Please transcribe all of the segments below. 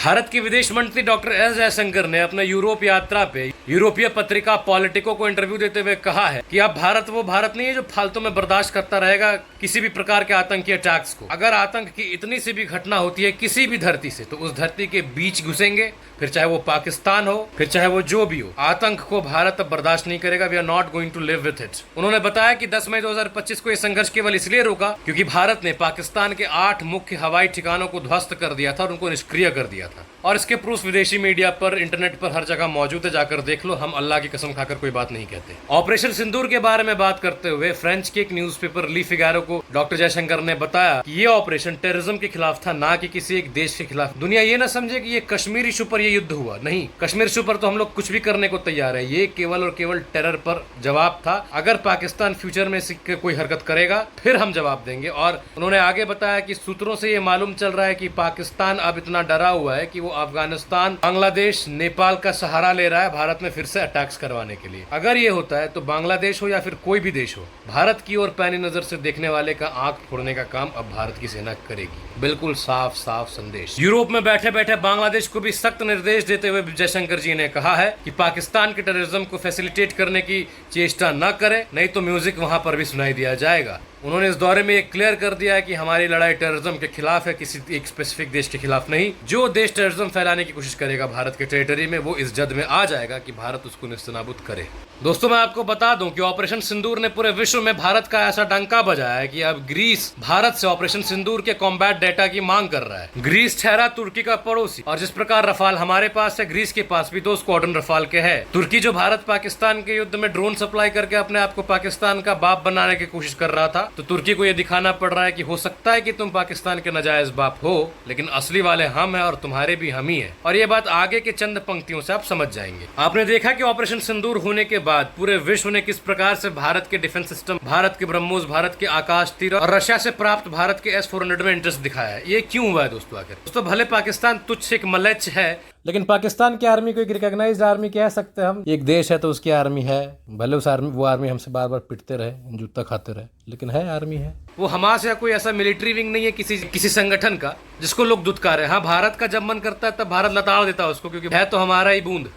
भारत के विदेश मंत्री डॉक्टर एस जयशंकर ने अपने यूरोप यात्रा पे यूरोपीय पत्रिका पॉलिटिको को इंटरव्यू देते हुए कहा है कि अब भारत वो भारत नहीं है जो फालतू में बर्दाश्त करता रहेगा किसी भी प्रकार के आतंकी अटैक्स को। अगर आतंक की इतनी सी भी घटना होती है किसी भी धरती से, तो उस धरती के बीच घुसेंगे, फिर चाहे वो पाकिस्तान हो, फिर चाहे वो जो भी हो। आतंक को भारत अब बर्दाश्त नहीं करेगा। We are not going to live with it. उन्होंने बताया कि 10 मई 2025 को यह संघर्ष केवल इसलिए रुका क्योंकि भारत ने पाकिस्तान के 8 मुख्य हवाई ठिकानों को ध्वस्त कर दिया था और उनको निष्क्रिय कर दिया था। और इसके प्रूफ विदेशी मीडिया पर, इंटरनेट पर हर जगह मौजूद है, जाकर देख लो। हम अल्लाह की कसम खाकर कोई बात नहीं कहते। ऑपरेशन सिंदूर के बारे में बात करते हुए फ्रेंच के एक न्यूज़पेपर ली फिगारो को डॉक्टर जयशंकर ने बताया कि ये ऑपरेशन टेररिज्म के खिलाफ था, ना कि किसी एक देश के खिलाफ। दुनिया ये ना समझे कि ये कश्मीर इशू पर ये युद्ध हुआ। नहीं, कश्मीर इशू पर तो हम लोग कुछ भी करने को तैयार है। ये केवल और केवल टेरर पर जवाब था। अगर पाकिस्तान फ्यूचर में कोई हरकत करेगा फिर हम जवाब देंगे। और उन्होंने आगे बताया कि सूत्रों से ये मालूम चल रहा है कि पाकिस्तान अब इतना डरा हुआ है कि वो अफगानिस्तान, बांग्लादेश, नेपाल का सहारा ले रहा है भारत में फिर से अटैक्स करवाने के लिए। अगर ये होता है तो बांग्लादेश हो या फिर कोई भी देश हो, भारत की ओर पैनी नजर से देखने वाले का आंख फोड़ने का काम अब भारत की सेना करेगी। बिल्कुल साफ साफ संदेश। यूरोप में बैठे बैठे बांग्लादेश को भी सख्त निर्देश देते हुए जयशंकर जी ने कहा है कि पाकिस्तान के टेररिज्म को फैसिलिटेट करने की चेष्टा न करे, नहीं तो म्यूजिक वहां पर भी सुनाई दिया जाएगा। उन्होंने इस दौरे में ये क्लियर कर दिया है कि हमारी लड़ाई टेररिज्म के खिलाफ है, किसी एक स्पेसिफिक देश के खिलाफ नहीं। जो देश टेररिज्म फैलाने की कोशिश करेगा भारत के टेरिटरी में, वो इस जद में आ जाएगा कि भारत उसको नेस्तनाबूद करे। दोस्तों, मैं आपको बता दूं कि ऑपरेशन सिंदूर ने पूरे विश्व में भारत का ऐसा डंका बजाया है कि अब ग्रीस भारत से ऑपरेशन सिंदूर के कॉम्बैट डेटा की मांग कर रहा है। ग्रीस ठहरा तुर्की का पड़ोसी, और जिस प्रकार रफाल हमारे पास है, ग्रीस के पास भी 2 स्क्वाड्रन रफाल के है। तुर्की जो भारत पाकिस्तान के युद्ध में ड्रोन सप्लाई करके अपने आप को पाकिस्तान का बाप बनाने की कोशिश कर रहा था, तो तुर्की को यह दिखाना पड़ रहा है कि हो सकता है कि तुम पाकिस्तान के नाजायज बाप हो, लेकिन असली वाले हम हैं और तुम्हारे भी हम ही हैं। और ये बात आगे के चंद पंक्तियों से आप समझ जाएंगे। आपने देखा कि ऑपरेशन सिंदूर होने के बाद पूरे विश्व ने किस प्रकार से भारत के डिफेंस सिस्टम, भारत के ब्रह्मोस, भारत के आकाश तीर और रशिया से प्राप्त भारत के S-400 में इंटरेस्ट दिखाया है। ये क्यों हुआ है दोस्तों? आखिर दोस्तों, भले पाकिस्तान तुच्छ से एक मलच है, लेकिन पाकिस्तान की आर्मी को एक रिकॉग्नाइज्ड आर्मी कह सकते हैं हम। एक देश है तो उसकी आर्मी है। भले उस आर्मी वो आर्मी हमसे बार बार पिटते रहे, जूता खाते रहे, लेकिन है, आर्मी है। वो हमास या कोई ऐसा मिलिट्री विंग नहीं है किसी संगठन का जिसको लोग दुत्कार है। हाँ, भारत का जब मन करता है तब भारत लताड़ देता है उसको, क्योंकि है तो हमारा ही बूंद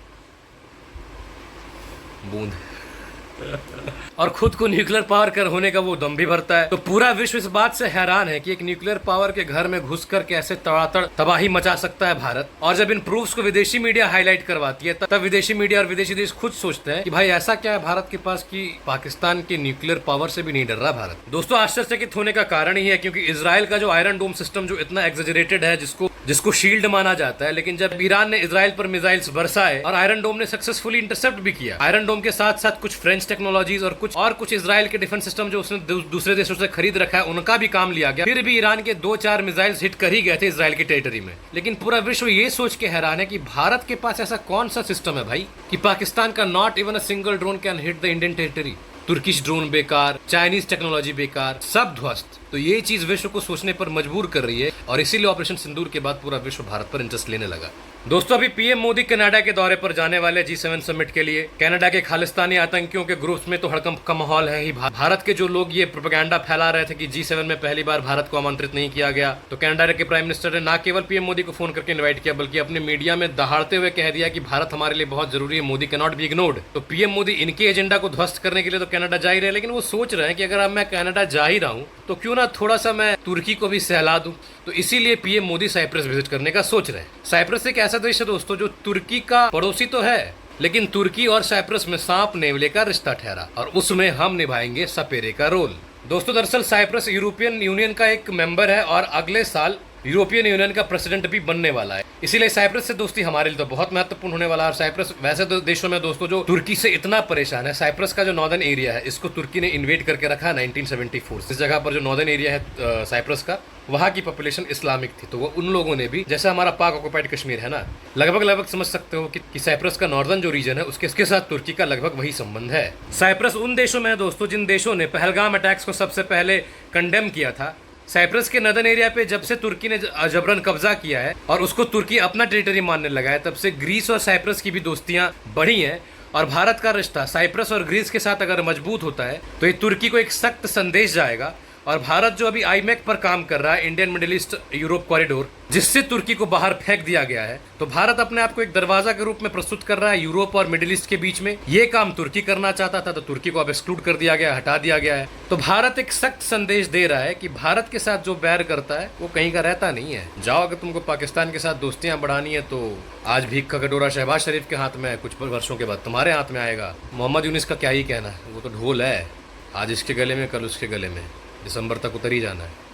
और खुद को न्यूक्लियर पावर कर होने का वो दम भी भरता है। तो पूरा विश्व इस बात से हैरान है कि एक न्यूक्लियर पावर के घर में घुसकर कैसे तड़ातड़ तबाही मचा सकता है भारत। और जब इन प्रूफ्स को विदेशी मीडिया हाईलाइट करवाती है, तब विदेशी मीडिया और विदेशी देश खुद सोचते हैं कि भाई ऐसा क्या है भारत के पास कि पाकिस्तान की न्यूक्लियर पावर से भी नहीं डर रहा भारत। दोस्तों, आश्चर्यचकित होने का कारण ही है क्योंकि इजराइल का जो आयरन डोम सिस्टम जो इतना एक्सेजरेटेड है, जिसको शील्ड माना जाता है, लेकिन जब ईरान ने इजराइल पर मिसाइल्स बरसाए और आयरन डोम ने सक्सेसफुली इंटरसेप्ट भी किया, आयरन डोम के साथ साथ कुछ फ्रेंच टेक्नोलॉजीज और कुछ इजराइल के डिफेंस सिस्टम जो उसने दूसरे देशों से खरीद रखा है, उनका भी काम लिया गया। फिर भी ईरान के 2-4 मिसाइल्स हिट कर ही गए थे इजराइल की टेरिटरी में। लेकिन पूरा विश्व ये सोच के हैरान है कि भारत के पास ऐसा कौन सा सिस्टम है भाई कि पाकिस्तान का not even a single drone can hit the Indian territory. Turkish drone बेकार, चाइनीज टेक्नोलॉजी बेकार, सब ध्वस्त। तो ये चीज विश्व को सोचने पर मजबूर कर रही है और इसीलिए ऑपरेशन सिंदूर के बाद पूरा विश्व भारत पर इंटरेस्ट लेने लगा। दोस्तों, अभी पीएम मोदी कनाडा के दौरे पर जाने वाले G7 समिट के लिए। कनाडा के खालिस्तानी आतंकियों के ग्रुप्स में तो हड़कंप का माहौल है ही। भारत के जो लोग ये प्रोपेगेंडा फैला रहे थे कि G7 में पहली बार भारत को आमंत्रित नहीं किया गया, तो कनाडा के प्राइम मिनिस्टर ने न केवल पीएम मोदी को फोन करके इन्वाइट किया, बल्कि अपने मीडिया में दहाड़ते हुए कह दिया कि भारत हमारे लिए बहुत जरूरी है, Modi can not be ignored. तो पीएम मोदी इनके एजेंडा को ध्वस्त करने के लिए तो कनाडा जा ही रहे, लेकिन वो सोच रहे हैं कि अगर अब मैं कनाडा जा ही रहा हूँ तो क्यों ना थोड़ा सा मैं तुर्की को भी सहला दूं। तो इसीलिए पीएम मोदी साइप्रस विजिट करने का सोच रहे हैं। साइप्रस एक ऐसा देश है दोस्तों जो तुर्की का पड़ोसी तो है, लेकिन तुर्की और साइप्रस में सांप नेवले का रिश्ता ठहरा और उसमें हम निभाएंगे सपेरे का रोल। दोस्तों, दरअसल साइप्रस यूरोपियन यूनियन का एक मेंबर है और अगले साल यूरोपियन यूनियन का प्रेसिडेंट भी बनने वाला है। इसीलिए साइप्रस से दोस्ती हमारे लिए तो बहुत महत्वपूर्ण होने वाला है। और साइप्रस वैसे तो देशों में दोस्तों जो तुर्की से इतना परेशान है, साइप्रस का जो नॉर्दर्न एरिया है, इसको तुर्की ने इन्वेड करके रखा है 1974 से। इस जगह पर जो नॉर्दर्न एरिया है साइप्रस का, वहाँ की पॉपुलेशन इस्लामिक थी, तो वो उन लोगों ने भी, जैसे हमारा पाक ऑक्युपाइड कश्मीर है ना, लगभग समझ सकते हो कि साइप्रस का नॉर्दर्न जो रीजन है उसके साथ तुर्की का लगभग वही संबंध है। साइप्रस उन देशों में है दोस्तों जिन देशों ने पहलगाम अटैक्स को सबसे पहले कंडेम किया था। साइप्रस के नदर्न एरिया पे जब से तुर्की ने जबरन कब्जा किया है और उसको तुर्की अपना टेरिटरी मानने लगा है, तब से ग्रीस और साइप्रस की भी दोस्तियां बढ़ी हैं। और भारत का रिश्ता साइप्रस और ग्रीस के साथ अगर मजबूत होता है तो ये तुर्की को एक सख्त संदेश जाएगा और भारत जो अभी आईमेक पर काम कर रहा है, Indian middle east Europe corridor, जिससे तुर्की को बाहर फेंक दिया गया है, तो भारत अपने आप को एक दरवाजा के रूप में प्रस्तुत कर रहा है यूरोप और मिडिल ईस्ट के बीच में। ये काम तुर्की करना चाहता था, तो तुर्की को अब एक्सक्लूड कर दिया गया, हटा दिया गया है। तो भारत एक सख्त संदेश दे रहा है कि भारत के साथ जो बैर करता है वो कहीं का रहता नहीं है। जाओ, अगर तुमको पाकिस्तान के साथ दोस्तियां बढ़ानी है तो आज भीख का कटोरा शहबाज शरीफ के हाथ में है, कुछ वर्षों के बाद तुम्हारे हाथ में आएगा। मोहम्मद यूनिस का क्या ही कहना है, वो तो ढोल है, आज इसके गले में कल उसके गले में, दिसंबर तक उतर ही जाना है।